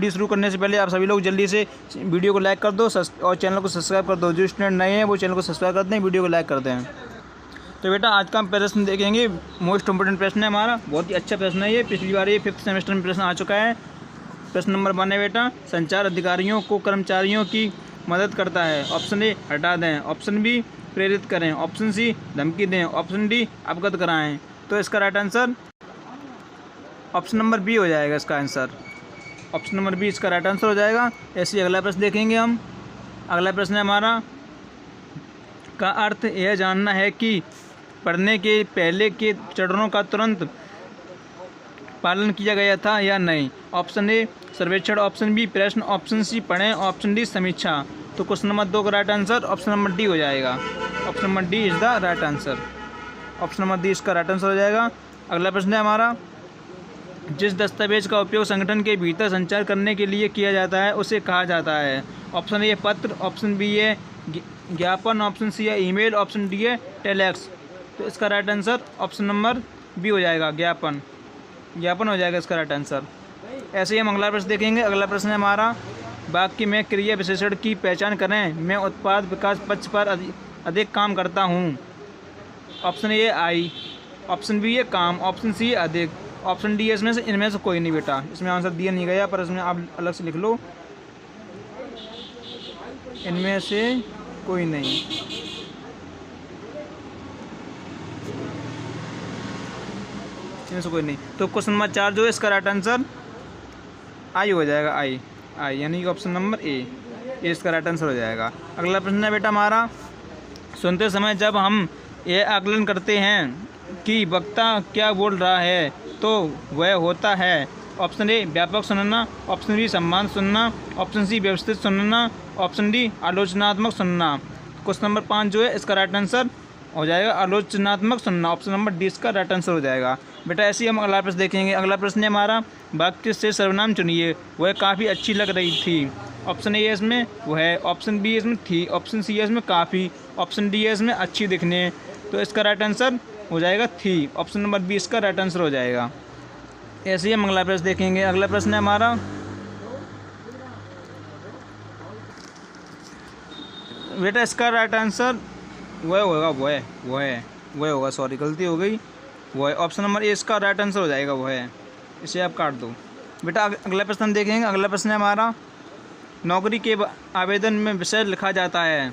Video शुरू करने से पहले आप सभी लोग जल्दी से वीडियो को लाइक कर दो और चैनल को सब्सक्राइब कर दो। जो स्टूडेंट नए हैं वो चैनल को सब्सक्राइब कर दें, वीडियो को लाइक कर दें। तो बेटा आज का हम प्रश्न देखेंगे, मोस्ट इम्पोर्टेंट प्रश्न है हमारा, बहुत ही अच्छा प्रश्न है ये। पिछली बार ये 5th सेमेस्टर में प्रश्न आ चुका है। प्रश्न नंबर 1 है बेटा, संचार अधिकारियों को कर्मचारियों की मदद करता है। ऑप्शन ए हटा दें, ऑप्शन बी प्रेरित करें, ऑप्शन सी धमकी दें, ऑप्शन डी अवगत कराएं। तो इसका right answer option number B हो जाएगा। इसका आंसर ऑप्शन नंबर बी इसका राइट आंसर हो जाएगा। ऐसे ही अगला प्रश्न देखेंगे हम। अगला प्रश्न है हमारा, का अर्थ यह जानना है कि पढ़ने के पहले के चरणों का तुरंत पालन किया गया था या नहीं। ऑप्शन ए सर्वेक्षण, ऑप्शन बी प्रश्न, ऑप्शन सी पढ़ें, ऑप्शन डी समीक्षा। तो क्वेश्चन नंबर 2 का right answer option number D हो जाएगा। Option number D is the right answer. Option number D इसका राइट आंसर हो जाएगा। अगला प्रश्न है हमारा, जिस दस्तावेज का उपयोग संगठन के भीतर संचार करने के लिए किया जाता है उसे कहा जाता है। ऑप्शन ए पत्र, ऑप्शन बी है ज्ञापन, ऑप्शन सी है ईमेल, ऑप्शन डी है टेलेक्स। तो इसका right answer option number B हो जाएगा, ज्ञापन। ज्ञापन हो जाएगा इसका राइट आंसर। ऐसे ही हम अगला प्रश्न देखेंगे। अगला प्रश्न है हमारा, वाक्य में क्रिया विशेषण की पहचान करें। मैं उत्पाद विकास पक्ष पर अधिक काम करता हूँ। ऑप्शन ए आई, ऑप्शन बी है काम, ऑप्शन सी है अधिक, ऑप्शन डी है इसमें से इनमें से कोई नहीं बेटा। इसमें आंसर दिया नहीं गया पर इसमें आप अलग से लिख लो, इनमें से कोई नहीं। इनमें से कोई नहीं। तो क्वेश्चन नंबर 4 जो है इसका राइट आंसर आई हो जाएगा। आई यानी कि ऑप्शन नंबर ए इसका राइट आंसर हो जाएगा। अगला प्रश्न है बेटा हमारा, सुनते समय जब हम ये आकलन करते हैं कि वक्ता क्या बोल रहा है तो वह होता है। ऑप्शन ए व्यापक सुनना, ऑप्शन बी सम्मान सुनना, ऑप्शन सी व्यवस्थित सुनना, ऑप्शन डी आलोचनात्मक सुनना। क्वेश्चन नंबर 5 जो है इसका राइट आंसर हो जाएगा आलोचनात्मक सुनना। ऑप्शन नंबर डी इसका राइट आंसर हो जाएगा बेटा। ऐसे ही हम अगला प्रश्न देखेंगे। अगला प्रश्न है हमारा, वाक्य से सर्वनाम चुनिए, वह काफ़ी अच्छी लग रही थी। ऑप्शन ए इसमें वह, ऑप्शन बी इसमें थी, ऑप्शन सी इसमें काफ़ी, ऑप्शन डी इसमें अच्छी दिखने। तो इसका राइट आंसर हो जाएगा थी। ऑप्शन नंबर बी इसका राइट आंसर हो जाएगा। ऐसे ही हम अगला प्रश्न देखेंगे। अगला प्रश्न है हमारा, बेटा इसका राइट आंसर वह होगा, वह होगा, सॉरी गलती हो गई, वह। ऑप्शन नंबर ए इसका राइट आंसर हो जाएगा, वह। इसे आप काट दो बेटा। अगला प्रश्न हम देखेंगे। अगला प्रश्न है हमारा, नौकरी के आवेदन में विषय लिखा जाता है।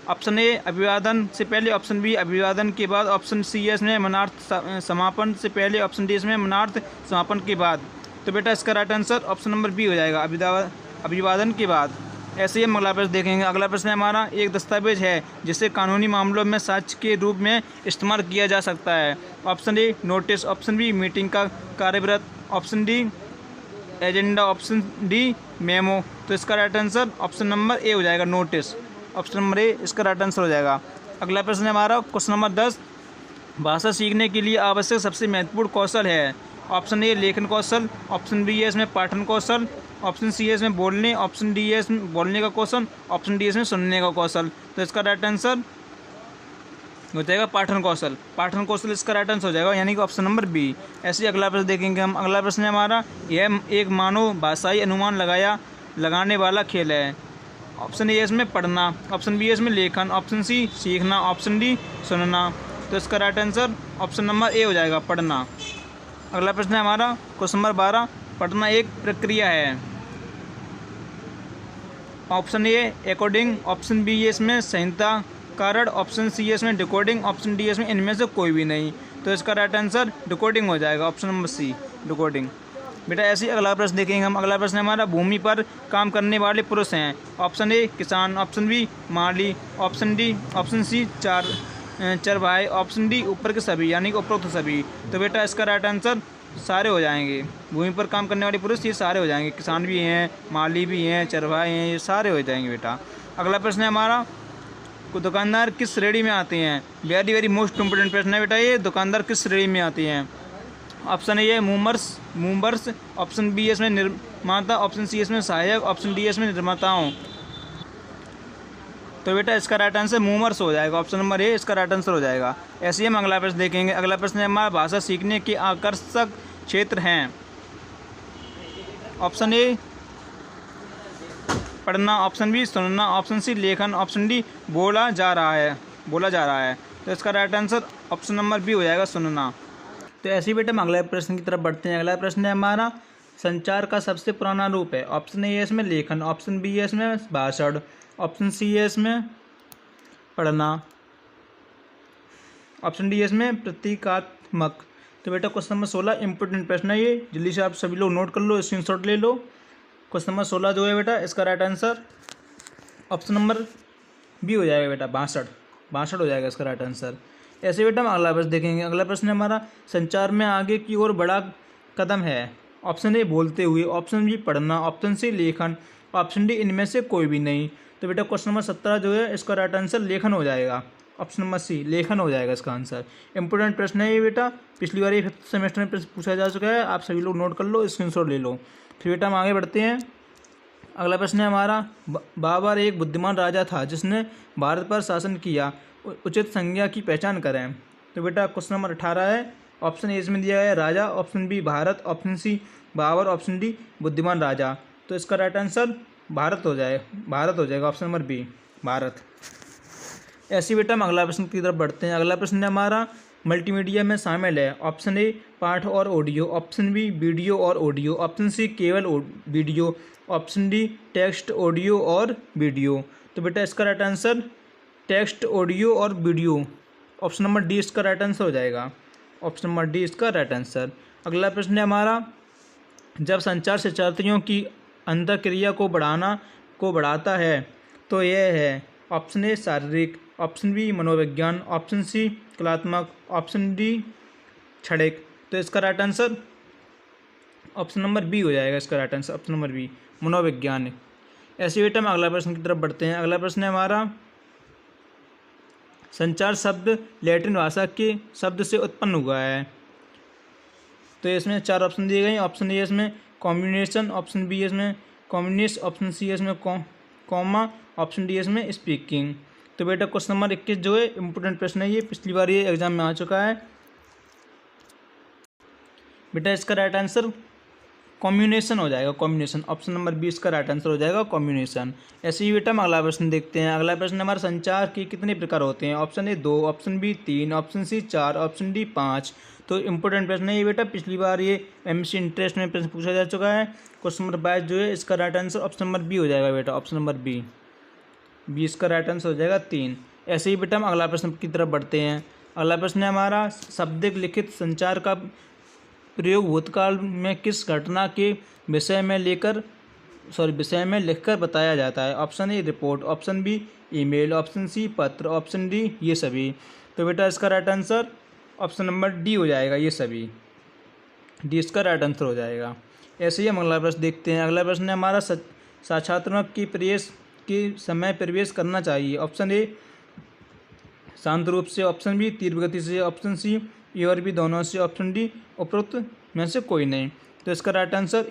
ऑप्शन ए अभिवादन से पहले, ऑप्शन बी अभिवादन के बाद, ऑप्शन सी इसमें मनार्थ समापन से पहले, ऑप्शन डी इसमें मनार्थ समापन के बाद। तो बेटा इसका right answer option number B हो जाएगा, अभिवादन के बाद। ऐसे ही हम अगला प्रश्न देखेंगे। अगला प्रश्न है हमारा, एक दस्तावेज है जिसे कानूनी मामलों में साक्ष्य के रूप में इस्तेमाल किया जा सकता है। Option A notice, option B meeting का कार्यव्रत, option D agenda, option D memo. तो इसका right answer option number A हो जाएगा, नोटिस। ऑप्शन नंबर ए इसका राइट आंसर हो जाएगा। अगला प्रश्न है हमारा, क्वेश्चन नंबर 10, भाषा सीखने के लिए आवश्यक सबसे महत्वपूर्ण कौशल है। ऑप्शन ए लेखन कौशल, ऑप्शन बी है इसमें पाठन कौशल, ऑप्शन सी है इसमें बोलने, ऑप्शन डी है इसमें बोलने का कौशल, ऑप्शन डी है इसमें सुनने का कौशल। तो इसका राइट आंसर हो जाएगा पाठन कौशल। पाठन कौशल इसका राइट आंसर हो जाएगा, यानी कि ऑप्शन नंबर बी। ऐसे ही अगला प्रश्न देखेंगे हम। अगला प्रश्न है हमारा, यह एक मानव भाषाई अनुमान लगाने वाला खेल है। ऑप्शन ए इसमें पढ़ना, ऑप्शन बी इसमें लेखन, ऑप्शन सी सीखना, ऑप्शन डी सुनना। तो इसका right answer option number A हो जाएगा, पढ़ना। अगला प्रश्न है हमारा, क्वेश्चन नंबर 12, पढ़ना एक प्रक्रिया है। ऑप्शन ए एकोडिंग, ऑप्शन बी इसमें संहिता कारण, ऑप्शन सी इसमें डिकोडिंग, ऑप्शन डी इसमें इनमें से कोई भी नहीं। तो इसका राइट आंसर डिकोडिंग हो जाएगा, ऑप्शन नंबर सी डिकोडिंग। बेटा ऐसे ही अगला प्रश्न देखेंगे हम। अगला प्रश्न हमारा, भूमि पर काम करने वाले पुरुष हैं। ऑप्शन ए किसान, ऑप्शन बी माली, ऑप्शन डी, ऑप्शन सी चरवाहे, ऑप्शन डी ऊपर के सभी, यानी कि उपरोक्त सभी। तो बेटा इसका राइट आंसर सारे हो जाएंगे। भूमि पर काम करने वाले पुरुष ये सारे हो जाएंगे, किसान भी हैं, माली भी हैं, चरवाहे हैं, ये सारे हो जाएंगे बेटा। अगला प्रश्न है हमारा, दुकानदार किस श्रेणी में आते हैं। वेरी मोस्ट इम्पोर्टेंट प्रश्न है बेटा ये, दुकानदार किस श्रेणी में आते हैं। Option A movers, option B इसमें निर्माता, ऑप्शन सी इसमें सहायक, ऑप्शन डी इसमें निर्माताओं। तो बेटा इसका राइट आंसर मूवर्स हो जाएगा, ऑप्शन नंबर ए इसका राइट आंसर हो जाएगा। ऐसे ही हम अगला प्रश्न देखेंगे। अगला प्रश्न है हमारा, भाषा सीखने के आकर्षक क्षेत्र हैं। ऑप्शन ए पढ़ना, ऑप्शन बी सुनना, ऑप्शन सी लेखन, ऑप्शन डी बोला जा रहा है। तो इसका right answer option number B हो जाएगा, सुनना। तो ऐसे ही बेटा हम अगले प्रश्न की तरफ बढ़ते हैं। अगला प्रश्न है हमारा, संचार का सबसे पुराना रूप है। ऑप्शन ए है इसमें लेखन, ऑप्शन बी है इसमें भाषण, ऑप्शन सी है इसमें पढ़ना, ऑप्शन डी है इसमें प्रतीकात्मक। तो बेटा क्वेश्चन नंबर 16 इंपोर्टेंट प्रश्न है ये, जल्दी से आप सभी लोग नोट कर लो, स्क्रीनशॉट ले लो। क्वेश्चन नंबर 16 जो है बेटा, इसका right answer option number B हो जाएगा बेटा, भाषण हो जाएगा इसका राइट आंसर। ऐसे बेटा हम अगला प्रश्न देखेंगे। अगला प्रश्न है हमारा, संचार में आगे की ओर बड़ा कदम है। ऑप्शन ए बोलते हुए, ऑप्शन बी पढ़ना, ऑप्शन सी लेखन, ऑप्शन डी इनमें से कोई भी नहीं। तो बेटा क्वेश्चन नंबर 17 जो है, इसका राइट आंसर लेखन हो जाएगा, ऑप्शन नंबर सी लेखन हो जाएगा इसका आंसर। इंपोर्टेंट प्रश्न है ये बेटा, पिछली बार ये 5th सेमेस्टर में प्रश्न पूछा जा चुका है, आप सभी लोग नोट कर लो, स्क्रीनशॉट ले लो। फिर बेटा हम आगे बढ़ते हैं। अगला प्रश्न है हमारा, बाबर एक बुद्धिमान राजा था जिसने भारत पर शासन किया, उचित संज्ञा की पहचान करें। तो बेटा क्वेश्चन नंबर 18 है, ऑप्शन ए इसमें दिया है राजा, option B Bharat, option C Babar, option D बुद्धिमान राजा। तो इसका राइट आंसर भारत हो जाएगा, ऑप्शन नंबर बी भारत। ऐसे बेटा हम अगला प्रश्न की तरफ बढ़ते हैं। अगला प्रश्न है हमारा, मल्टीमीडिया में शामिल है। ऑप्शन ए पाठ और ऑडियो, ऑप्शन बी वीडियो और ऑडियो, ऑप्शन सी केवल video, option D text audio और वीडियो। तो बेटा इसका राइट आंसर टेक्स्ट ऑडियो और वीडियो, ऑप्शन नंबर डी इसका राइट आंसर हो जाएगा, ऑप्शन नंबर डी इसका राइट आंसर। अगला प्रश्न है हमारा, जब संचार शिक्षार्थियों की अंतःक्रिया को बढ़ाता है तो यह है। ऑप्शन ए शारीरिक, ऑप्शन बी मनोविज्ञान, ऑप्शन सी कलात्मक, ऑप्शन डी क्षणिक। तो इसका right answer option number B हो जाएगा, इसका right answer option number B मनोविज्ञान। ऐसे बेटा हम अगला प्रश्न की तरफ बढ़ते हैं। अगला प्रश्न है हमारा, संचार शब्द लैटिन भाषा के शब्द से उत्पन्न हुआ है। तो इसमें 4 ऑप्शन दिए गए हैं। ऑप्शन ए इसमें कम्युनिकेशन, ऑप्शन बी इसमें कम्युनिस्ट, ऑप्शन सी इसमें कॉमा, ऑप्शन डी इसमें स्पीकिंग। तो बेटा क्वेश्चन नंबर 21 जो है इंपोर्टेंट प्रश्न है ये, पिछली बार ये एग्जाम में आ चुका है बेटा। इसका राइट आंसर कॉम्बिनेशन हो जाएगा, कॉम्बिनेशन, ऑप्शन नंबर 20 का राइट आंसर हो जाएगा कॉम्बिनेशन। ऐसे ही बेटा हम अगला प्रश्न देखते हैं। अगला प्रश्न हमारे, संचार के कितने प्रकार होते हैं। Option A 2, option B 3, option C 4, option D 5। तो इंपोर्टेंट प्रश्न है ये बेटा, पिछली बार ये एमएससी इंटरेस्ट में प्रश्न पूछा जा चुका है। क्वेश्चन नंबर 22 जो है, इसका right answer option number B हो जाएगा बेटा, ऑप्शन नंबर बी 20 का राइट आंसर हो जाएगा 3। ऐसे ही बेटा हम अगला प्रश्न की तरफ बढ़ते हैं। अगला प्रश्न है हमारा, शाब्दिक लिखित संचार का प्रयोग भूतकाल में किस घटना के विषय में लिखकर बताया जाता है। Option A report, option B email, option C पत्र, ऑप्शन डी ये सभी। तो बेटा इसका right answer option number D हो जाएगा, ये सभी, डी इसका राइट आंसर हो जाएगा। ऐसे ही हम अगला प्रश्न देखते हैं। अगला प्रश्न है हमारा, साक्षात्मक की प्रवेश के समय प्रवेश करना चाहिए। ऑप्शन ए शांत रूप से, ऑप्शन बी तीव्र गति से, ऑप्शन सी ए और बी दोनों से, ऑप्शन डी उपरोक्त में से कोई नहीं। तो इसका राइट आंसर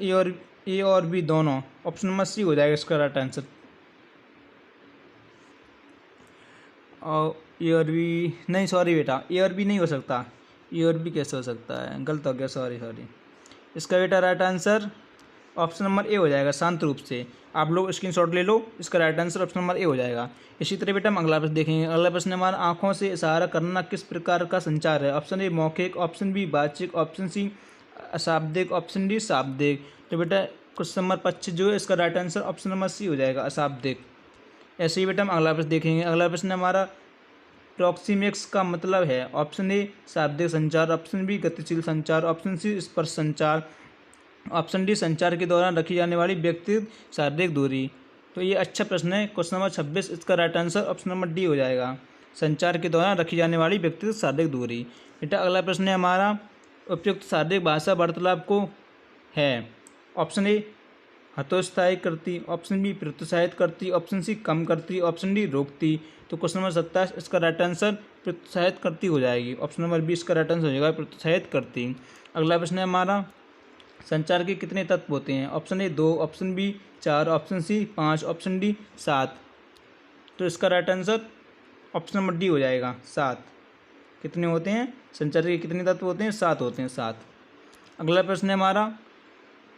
ए और बी दोनों, ऑप्शन नंबर सी हो जाएगा इसका राइट आंसर। और ए और बी नहीं, सॉरी बेटा, ए और बी नहीं हो सकता, ए और बी कैसे हो सकता है, गलत हो गया, सॉरी। इसका बेटा right answer option number A हो जाएगा, शांत रूप से। आप लोग स्क्रीनशॉट ले लो, इसका right answer option number A हो जाएगा। इसी तरह बेटा हम अगला प्रश्न देखेंगे। अगला प्रश्न हमारा, आंखों से इशारा करना किस प्रकार का संचार है। ऑप्शन ए मौखिक, ऑप्शन बी बातचीत, ऑप्शन सी अशाब्दिक, ऑप्शन डी शाब्दिक। तो बेटा क्वेश्चन नंबर 25 जो है, इसका right answer option number C हो जाएगा, अशाब्दिक। ऐसे ही बेटा हम अगला प्रश्न देखेंगे। अगला प्रश्न हमारा, प्रॉक्सिमिक्स का मतलब है। ऑप्शन ए शाब्दिक संचार, ऑप्शन बी गतिशील संचार, ऑप्शन सी स्पर्श संचार, ऑप्शन डी संचार के दौरान रखी जाने वाली व्यक्तिगत शारीरिक दूरी। तो ये अच्छा प्रश्न है। क्वेश्चन नंबर 26, इसका right answer option number D हो जाएगा, संचार के दौरान रखी जाने वाली व्यक्तिगत शारीरिक दूरी। बेटा अगला प्रश्न है हमारा, उपयुक्त शारीरिक भाषा वार्तालाप को है। ऑप्शन ए हतोत्साहित करती, ऑप्शन बी प्रोत्साहित करती, ऑप्शन सी कम करती, ऑप्शन डी रोकती। तो क्वेश्चन नंबर 27, इसका राइट आंसर प्रोत्साहित करती हो जाएगी, ऑप्शन नंबर 20 का राइट आंसर हो जाएगा प्रोत्साहित करती। अगला प्रश्न है हमारा, संचार के कितने तत्व होते हैं। Option A 2, option B 4, option C 5, option D 7। तो इसका right answer option number D हो जाएगा, 7। कितने होते हैं संचार के, कितने तत्व होते हैं, 7 होते हैं, 7। अगला प्रश्न है हमारा,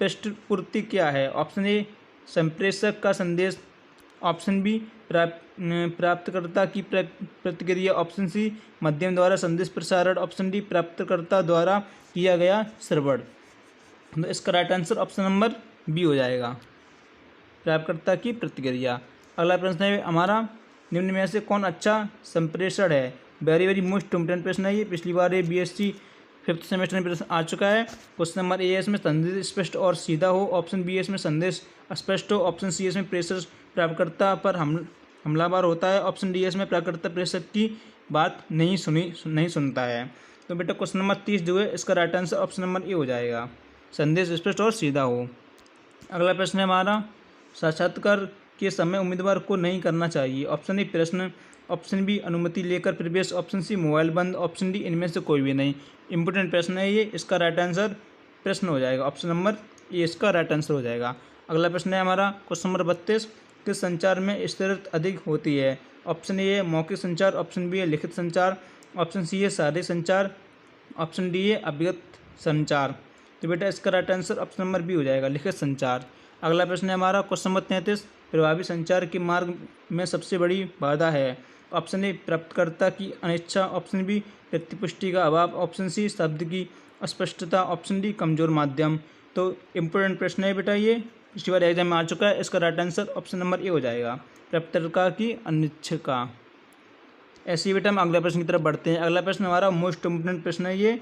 पृष्ठपूर्ति क्या है? ऑप्शन ए संप्रेषक का संदेश, ऑप्शन बी प्राप्तकर्ता की प्रतिक्रिया, ऑप्शन सी माध्यम द्वारा संदेश प्रसारण, ऑप्शन डी प्राप्तकर्ता द्वारा किया गया श्रवण। तो इसका right answer option number B हो जाएगा, प्राप्तकर्ता की प्रतिक्रिया। अगला प्रश्न है हमारा, निम्न में से कौन अच्छा संप्रेषण है? वेरी मोस्ट इम्पोर्टेंट प्रश्न है ये, पिछली बार ये BSc 5th सेमेस्टर में प्रश्न आ चुका है। क्वेश्चन नंबर ए इसमें संदेश स्पष्ट और सीधा हो, ऑप्शन बी इसमें संदेश अस्पष्ट हो, ऑप्शन सी इसमें प्रेषक प्राप्तकर्ता पर हमलावर होता है, ऑप्शन डी इसमें प्राप्तकर्ता प्रेषक की बात नहीं सुनता है। तो बेटा क्वेश्चन नंबर 30 जो है इसका right answer option number A हो जाएगा, संदेश स्पष्ट और सीधा हो। अगला प्रश्न है हमारा, साक्षात्कार के समय उम्मीदवार को नहीं करना चाहिए? ऑप्शन ए प्रश्न, ऑप्शन बी अनुमति लेकर प्रवेश, ऑप्शन सी मोबाइल बंद, ऑप्शन डी इनमें से कोई भी नहीं। इंपोर्टेंट प्रश्न है ये, इसका राइट आंसर प्रश्न हो जाएगा, ऑप्शन नंबर ए इसका राइट आंसर हो जाएगा। अगला प्रश्न है हमारा क्वेश्चन नंबर 32, किस संचार में स्थिरता अधिक होती है? ऑप्शन ए है मौखिक संचार, ऑप्शन बी है लिखित संचार, ऑप्शन सी है शारीरिक संचार, ऑप्शन डी है अभिगत संचार। तो बेटा इसका right answer option number B हो जाएगा, लिखित संचार। अगला प्रश्न है हमारा क्वेश्चन नंबर 33, प्रभावी संचार के मार्ग में सबसे बड़ी बाधा है? ऑप्शन ए प्राप्तकर्ता की अनिच्छा, ऑप्शन बी प्रतिपुष्टि का अभाव, ऑप्शन सी शब्द की अस्पष्टता, ऑप्शन डी कमजोर माध्यम। तो इम्पोर्टेंट प्रश्न है बेटा ये, पिछली बार एग्जाम में आ चुका है, इसका right answer option number A हो जाएगा, प्राप्तकर्ता की अनिच्छा। ऐसे ही बेटा हम अगला प्रश्न की तरफ बढ़ते हैं। अगला प्रश्न हमारा मोस्ट इम्पोर्टेंट प्रश्न है ये,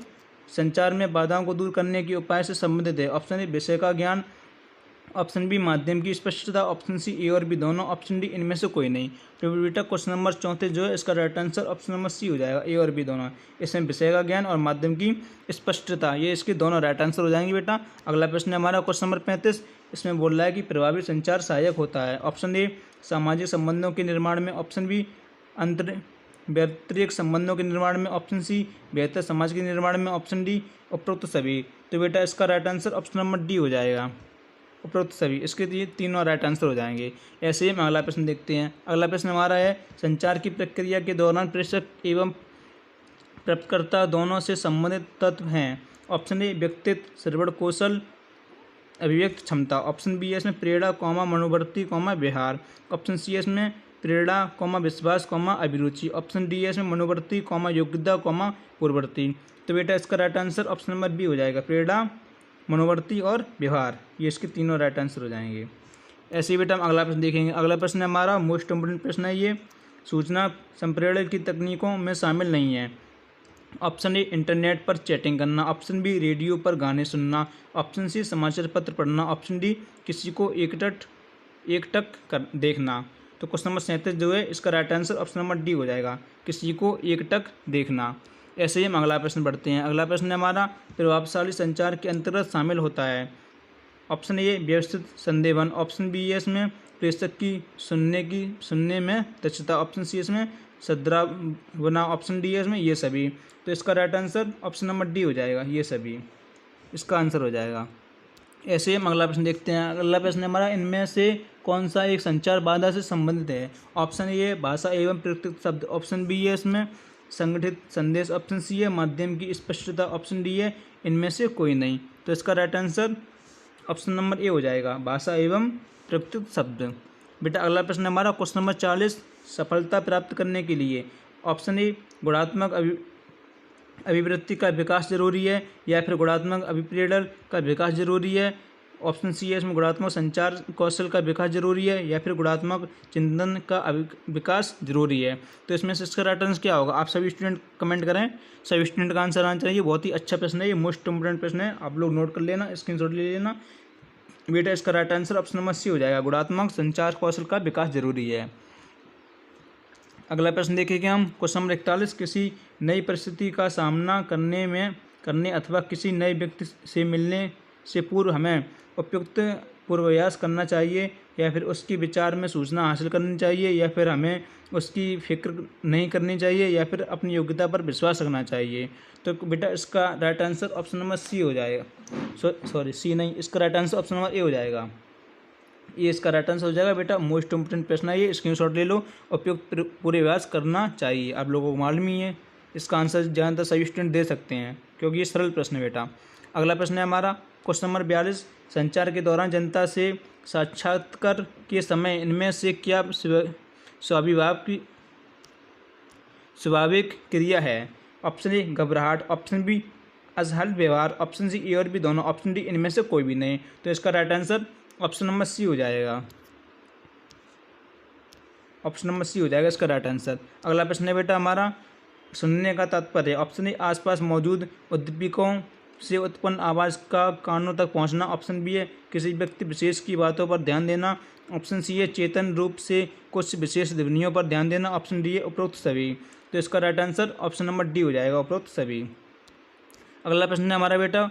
संचार में बाधाओं को दूर करने के उपाय से संबंधित है। ऑप्शन ए विषय का ज्ञान, ऑप्शन बी माध्यम की स्पष्टता, ऑप्शन सी ए और बी दोनों, ऑप्शन डी इनमें से कोई नहीं। तो बेटा क्वेश्चन नंबर 34 जो है इसका right answer option number C हो जाएगा, ए और बी दोनों। इसमें विषय का ज्ञान और माध्यम की स्पष्टता, ये इसके दोनों राइट आंसर हो जाएंगे बेटा। अगला प्रश्न है हमारा क्वेश्चन नंबर 35, इसमें बोल रहा है कि प्रभावी संचार सहायक होता है। ऑप्शन ए सामाजिक संबंधों के निर्माण में, ऑप्शन बी अंतर व्यक्तिगत संबंधों के निर्माण में, ऑप्शन सी बेहतर समाज के निर्माण में, ऑप्शन डी उपरोक्त सभी। तो बेटा इसका right answer option number D हो जाएगा, उपरोक्त सभी। इसके ये तीनों राइट आंसर हो जाएंगे। ऐसे ही हम अगला प्रश्न देखते हैं। अगला प्रश्न हमारा है, संचार की प्रक्रिया के दौरान प्रेषक एवं प्राप्तकर्ता दोनों से संबंधित तत्व हैं। ऑप्शन ए व्यक्तित्व, श्रवण कौशल, अभिव्यक्त क्षमता, ऑप्शन बी इसमें प्रेरणा मनोवृत्ति व्यवहार, ऑप्शन सी इसमें प्रेरणा विश्वास अभिरुचि, ऑप्शन डी इसमें मनोवृत्ति योग्यता पूर्ववर्ती। तो बेटा इसका right answer option number B हो जाएगा, प्रेरणा मनोवृत्ति और व्यवहार, ये इसके तीनों राइट आंसर हो जाएंगे। ऐसे ही बेटा हम अगला प्रश्न देखेंगे। अगला प्रश्न है हमारा मोस्ट इम्पोर्टेंट प्रश्न है ये, सूचना संप्रेषण की तकनीकों में शामिल नहीं है। ऑप्शन ए इंटरनेट पर चैटिंग करना, ऑप्शन बी रेडियो पर गाने सुनना, ऑप्शन सी समाचार पत्र पढ़ना, ऑप्शन डी किसी को एकटक कर देखना। तो क्वेश्चन नंबर 37 जो है इसका right answer option number D हो जाएगा, किसी को एकटक देखना। ऐसे ही हम अगला प्रश्न बढ़ते हैं। अगला प्रश्न है हमारा, प्रभावशाली संचार के अंतर्गत शामिल होता है। ऑप्शन ए व्यवस्थित संदेहन, ऑप्शन बी इसमें प्रेषक की सुनने में दक्षता, ऑप्शन सी इसमें सद्भावना, ऑप्शन डी इसमें ये सभी। तो इसका right answer option number D हो जाएगा, ये सभी इसका आंसर हो जाएगा। ऐसे हम अगला प्रश्न देखते हैं। अगला प्रश्न हमारा, इनमें से कौन सा एक संचार बाधा से संबंधित है? ऑप्शन ए भाषा एवं प्रयुक्त शब्द, ऑप्शन बी है इसमें संगठित संदेश, ऑप्शन सी है माध्यम की स्पष्टता, ऑप्शन डी है इनमें से कोई नहीं। तो इसका right answer option number A हो जाएगा, भाषा एवं प्रयुक्त शब्द। बेटा अगला प्रश्न हमारा क्वेश्चन नंबर 40, सफलता प्राप्त करने के लिए ऑप्शन ए गुणात्मक अभिवृत्ति का विकास जरूरी है या फिर गुणात्मक अभिप्रेरण का विकास जरूरी है, ऑप्शन सी है इसमें गुणात्मक संचार कौशल का विकास जरूरी है या फिर गुणात्मक चिंतन का विकास जरूरी है। तो इसमें से इसका राइट आंसर क्या होगा? आप सभी स्टूडेंट कमेंट करें, सभी स्टूडेंट का आंसर आना चाहिए। बहुत ही अच्छा प्रश्न है ये, मोस्ट इम्पोर्टेंट प्रश्न है, आप लोग नोट कर लेना, स्क्रीनशॉट ले लेना। बेटा इसका right answer option number C हो जाएगा, गुणात्मक संचार कौशल का विकास जरूरी है। अगला प्रश्न देखेंगे हम क्वेश्चन नंबर 41, किसी नई परिस्थिति का सामना करने अथवा किसी नए व्यक्ति से मिलने से पूर्व हमें उपयुक्त पूर्वाभ्यास करना चाहिए या फिर उसकी विचार में सूचना हासिल करनी चाहिए या फिर हमें उसकी फिक्र नहीं करनी चाहिए या फिर अपनी योग्यता पर विश्वास रखना चाहिए। तो बेटा इसका right answer option number C हो जाएगा, सॉरी सी नहीं, इसका right answer option number A हो जाएगा, ये इसका राइट आंसर हो जाएगा। बेटा मोस्ट इम्पोर्टेंट प्रश्न है ये, स्क्रीनशॉट ले लो, उपयुक्त पूर्वाभ्यास करना चाहिए। आप लोगों को मालूम ही है, इसका आंसर ज़्यादातर सभी स्टूडेंट दे सकते हैं क्योंकि ये सरल प्रश्न है बेटा। अगला प्रश्न है हमारा क्वेश्चन नंबर 42, संचार के दौरान जनता से साक्षात्कार के समय इनमें से क्या स्वाभाविक क्रिया है? ऑप्शन ए घबराहट, ऑप्शन बी असहल व्यवहार, ऑप्शन सी ए और बी दोनों, ऑप्शन डी इनमें से कोई भी नहीं। तो इसका right answer option number C हो जाएगा। ऑप्शन नंबर सी हो जाएगा इसका राइट आंसर। अगला प्रश्न है बेटा हमारा, सुनने का तात्पर्य। ऑप्शन ए आसपास मौजूद उद्दीपकों से उत्पन्न आवाज़ का कानों तक पहुंचना, ऑप्शन बी है किसी व्यक्ति विशेष की बातों पर ध्यान देना, ऑप्शन सी है चेतन रूप से कुछ विशेष ध्वनियों पर ध्यान देना, ऑप्शन डी है उपरोक्त सभी। तो इसका right answer option number D हो जाएगा, उपरोक्त सभी। अगला प्रश्न है हमारा बेटा,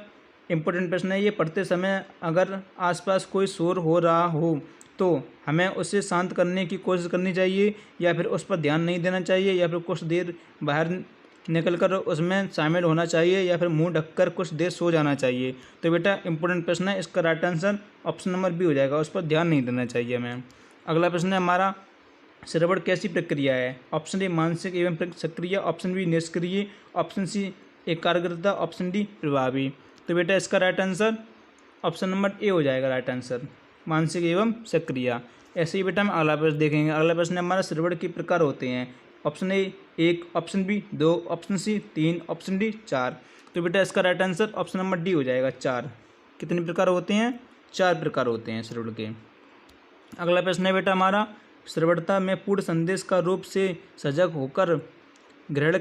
इंपॉर्टेंट प्रश्न है ये, पढ़ते समय अगर आसपास कोई शोर हो रहा हो तो हमें उसे शांत करने की कोशिश करनी चाहिए या फिर उस पर ध्यान नहीं देना चाहिए या फिर कुछ देर बाहर निकलकर उसमें शामिल होना चाहिए या फिर मुंह ढककर कुछ देर सो जाना चाहिए। तो बेटा इंपॉर्टेंट प्रश्न है, इसका right answer option number B हो जाएगा, उस पर ध्यान नहीं देना चाहिए हमें। अगला प्रश्न है हमारा, श्रवण कैसी प्रक्रिया है? ऑप्शन ए मानसिक एवं सक्रिय, ऑप्शन बी निष्क्रिय, ऑप्शन सी एकाग्रता, ऑप्शन डी प्रभावी। तो बेटा इसका right answer option number A हो जाएगा, राइट आंसर मानसिक एवं सक्रिय। ऐसे ही बेटा हम अगला प्रश्न देखेंगे। अगला प्रश्न है हमारा, श्रवण के प्रकार होते हैं। Option A 1, option B 2, option C 3, option D 4। तो बेटा इसका right answer option number D हो जाएगा, 4। कितने प्रकार होते हैं? 4 प्रकार होते हैं श्रवण के। अगला प्रश्न है बेटा हमारा, श्रवणता में पूर्ण संदेश का रूप से सजग होकर ग्रहण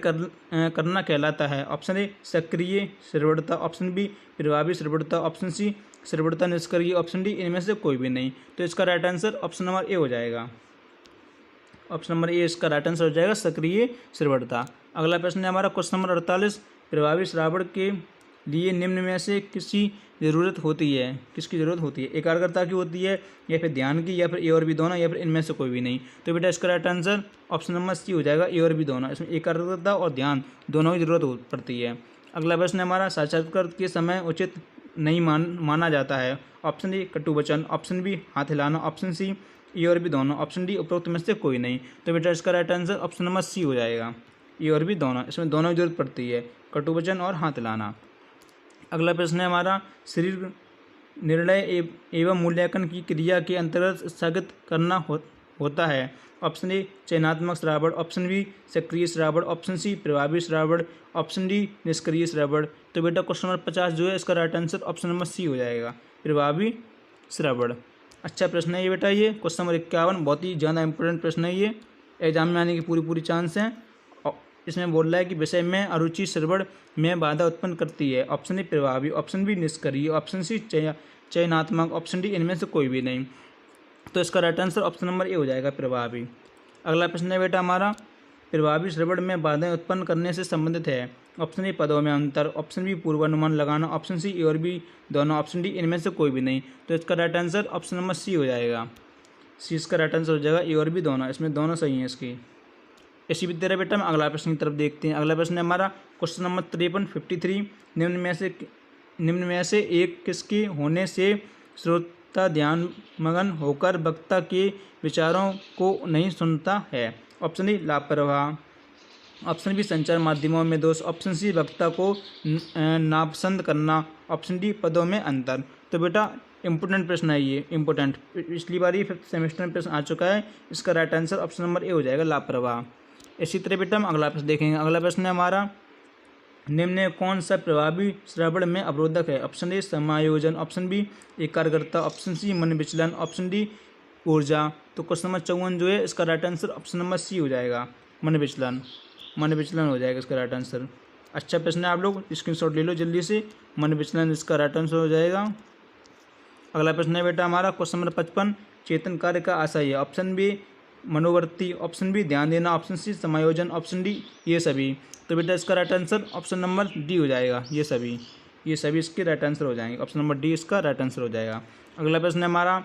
करना कहलाता है। ऑप्शन ए सक्रिय श्रवणता, ऑप्शन बी प्रभावी श्रवणता, ऑप्शन सी श्रवणता निष्क्रिय, ऑप्शन डी इनमें से कोई भी नहीं। तो इसका right answer option number A हो जाएगा, ऑप्शन नंबर ए इसका राइट आंसर हो जाएगा, सक्रिय श्रवणता। अगला प्रश्न है हमारा क्वेश्चन नंबर 48, प्रभावी श्रवण के लिए निम्न में से किसकी ज़रूरत होती है? किसकी ज़रूरत होती है? एकाग्रता की होती है या फिर ध्यान की या फिर ए और बी दोनों या फिर इनमें से कोई भी नहीं। तो बेटा इसका right answer option number C हो जाएगा, ए और बी दोनों। इसमें एकाग्रता और ध्यान दोनों की जरूरत पड़ती है। अगला प्रश्न है हमारा, साक्षात्कार के समय उचित नहीं माना जाता है। ऑप्शन ए कटु वचन, ऑप्शन बी हाथ हिलाना, ऑप्शन सी ए और बी दोनों, ऑप्शन डी उपरोक्त में से कोई नहीं। तो बेटा इसका right answer option number C हो जाएगा, ए और बी दोनों। इसमें दोनों की जरूरत पड़ती है, कटु वचन और हाथ हिलाना। अगला प्रश्न है हमारा, शरीर निर्णय एवं मूल्यांकन की क्रिया के अंतर्गत स्थगित करना होता है। ऑप्शन ए चयनात्मक श्रवण, ऑप्शन बी सक्रिय श्रवण, ऑप्शन सी प्रभावी श्रवण, ऑप्शन डी निष्क्रिय श्रवण। तो बेटा क्वेश्चन नंबर 50 जो है इसका right answer option number C हो जाएगा, प्रभावी श्रवण। अच्छा प्रश्न है ये बेटा, ये क्वेश्चन नंबर 51 बहुत ही ज़्यादा इंपॉर्टेंट प्रश्न है ये, एग्जाम में आने की पूरी चांस है। इसमें बोल रहा है कि विषय में अरुचि श्रवण में बाधा उत्पन्न करती है। ऑप्शन ए प्रभावी, ऑप्शन बी निष्क्रिय, ऑप्शन सी चयनात्मक, ऑप्शन डी इनमें से कोई भी नहीं। तो इसका right answer option number A हो जाएगा, प्रभावी। अगला प्रश्न है बेटा हमारा, प्रभावी श्रवण में बाधाएं उत्पन्न करने से संबंधित है। ऑप्शन ए पदों में अंतर, ऑप्शन बी पूर्वानुमान लगाना, ऑप्शन सी ए और बी दोनों, ऑप्शन डी इनमें से कोई भी नहीं। तो इसका right answer option number C हो जाएगा, सी इसका राइट आंसर हो जाएगा, ए और बी दोनों। इसमें दोनों सही हैं इसकी। इसी विद्या बेटा हम अगला प्रश्न की तरफ देखते हैं। अगला प्रश्न है हमारा क्वेश्चन नंबर 53 53, निम्न में से एक किसके होने से श्रोता ध्यान मगन होकर वक्ता के विचारों को नहीं सुनता है। ऑप्शन ए लापरवाह, ऑप्शन बी संचार माध्यमों में दोष, ऑप्शन सी वक्ता को नापसंद करना, ऑप्शन डी पदों में अंतर। तो बेटा इंपॉर्टेंट प्रश्न है ये, इंपॉर्टेंट, पिछली बार ये 5th सेमेस्टर में प्रश्न आ चुका है। इसका right answer option number A हो जाएगा, लापरवाह। इसी तरह बेटा हम अगला प्रश्न देखेंगे। अगला प्रश्न है हमारा, निम्न में कौन सा प्रभावी श्रवण में अवरोधक है? ऑप्शन ए समायोजन, ऑप्शन बी एकाग्रता, ऑप्शन सी मन विचलन, ऑप्शन डी ऊर्जा। तो क्वेश्चन नंबर 54 जो है इसका right answer option number C हो जाएगा, मन विचलन। मन विचलन हो जाएगा इसका राइट आंसर। अच्छा प्रश्न है, आप लोग स्क्रीनशॉट ले लो जल्दी से, मन विचलन इसका राइट आंसर हो जाएगा। अगला प्रश्न है बेटा हमारा क्वेश्चन नंबर 55, चेतन कार्य का आशय है। ऑप्शन बी मनोवृत्ति, ऑप्शन बी ध्यान देना, ऑप्शन सी समायोजन, ऑप्शन डी ये सभी। तो बेटा इसका right answer option number D हो जाएगा, ये सभी इसके राइट आंसर हो जाएंगे। ऑप्शन नंबर डी इसका राइट आंसर हो जाएगा। अगला प्रश्न है हमारा,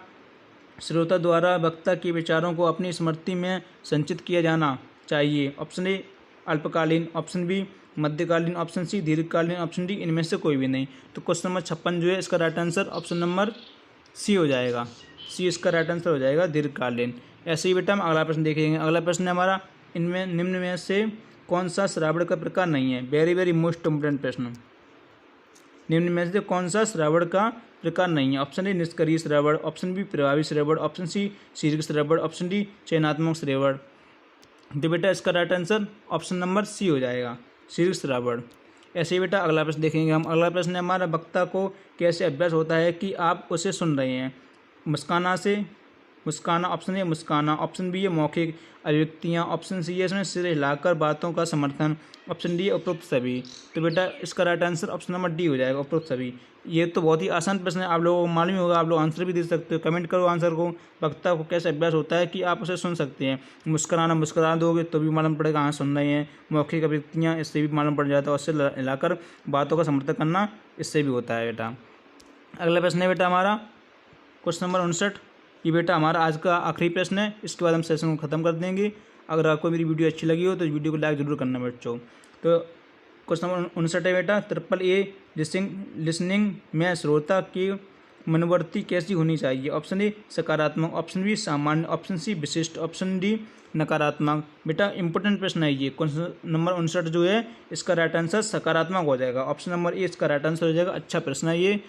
श्रोता द्वारा वक्ता के विचारों को अपनी स्मृति में संचित किया जाना चाहिए। ऑप्शन ए अल्पकालीन, ऑप्शन बी मध्यकालीन, ऑप्शन सी दीर्घकालीन, ऑप्शन डी इनमें से कोई भी नहीं। तो क्वेश्चन नंबर 56 जो है इसका right answer option number C हो जाएगा, सी इसका राइट आंसर हो जाएगा, दीर्घकालीन। ऐसे ही बेटा हम अगला प्रश्न देखेंगे। अगला प्रश्न है हमारा, इनमें निम्न में से कौन सा श्रवण का प्रकार नहीं है? वेरी मोस्ट इम्पोर्टेंट प्रश्न। निम्न में से कौन सा श्रवण का प्रकार नहीं है? ऑप्शन ए निष्क्रिय श्रवण, ऑप्शन बी प्रभावी श्रवण, ऑप्शन सी शीर्षक श्रवण, ऑप्शन डी चयनात्मक श्रवण। तो बेटा इसका right answer option number C हो जाएगा, शीर्षक श्रवण। ऐसे ही बेटा अगला प्रश्न देखेंगे हम। अगला प्रश्न है हमारा, वक्ता को कैसे अभ्यास होता है कि आप उसे सुन रहे हैं? मुस्काना से, मुस्काना, ऑप्शन ए मुस्काना, ऑप्शन बी है मौखिक अभिव्यक्तियाँ, ऑप्शन सी है इसमें सिर हिलाकर बातों का समर्थन, ऑप्शन डी है उपरोक्त सभी। तो बेटा इसका right answer option number D हो जाएगा, उपरोक्त सभी। ये तो बहुत ही आसान प्रश्न है, आप लोगों को मालूम होगा, आप लोग आंसर भी दे सकते हो। कमेंट करो आंसर को। वक्ता को कैसे अभ्यास होता है कि आप उसे सुन सकते हैं? मुस्कुराना, मुस्कुरा दोगे तो भी मालूम पड़ेगा हाँ सुन रहे हैं। मौखिक अभिव्यक्तियाँ, इससे भी मालूम पड़ जाता है। और सिर हिलाकर बातों का समर्थन करना, इससे भी होता है बेटा। अगला प्रश्न है बेटा हमारा क्वेश्चन नंबर 59। ये बेटा हमारा आज का आखिरी प्रश्न है, इसके बाद हम सेशन को ख़त्म कर देंगे। अगर आपको मेरी वीडियो अच्छी लगी हो तो इस वीडियो को लाइक जरूर करना बच्चों। तो क्वेश्चन नंबर 59 है बेटा, ट्रिपल ए लिसनिंग में श्रोता की मनोवृत्ति कैसी होनी चाहिए? ऑप्शन ए सकारात्मक, ऑप्शन बी सामान्य, ऑप्शन सी विशिष्ट, ऑप्शन डी नकारात्मक। बेटा इंपॉर्टेंट प्रश्न है ये। क्वेश्चन नंबर 59 जो है इसका राइट आंसर सकारात्मक हो जाएगा। ऑप्शन नंबर ए इसका राइट आंसर हो जाएगा। अच्छा प्रश्न है ये,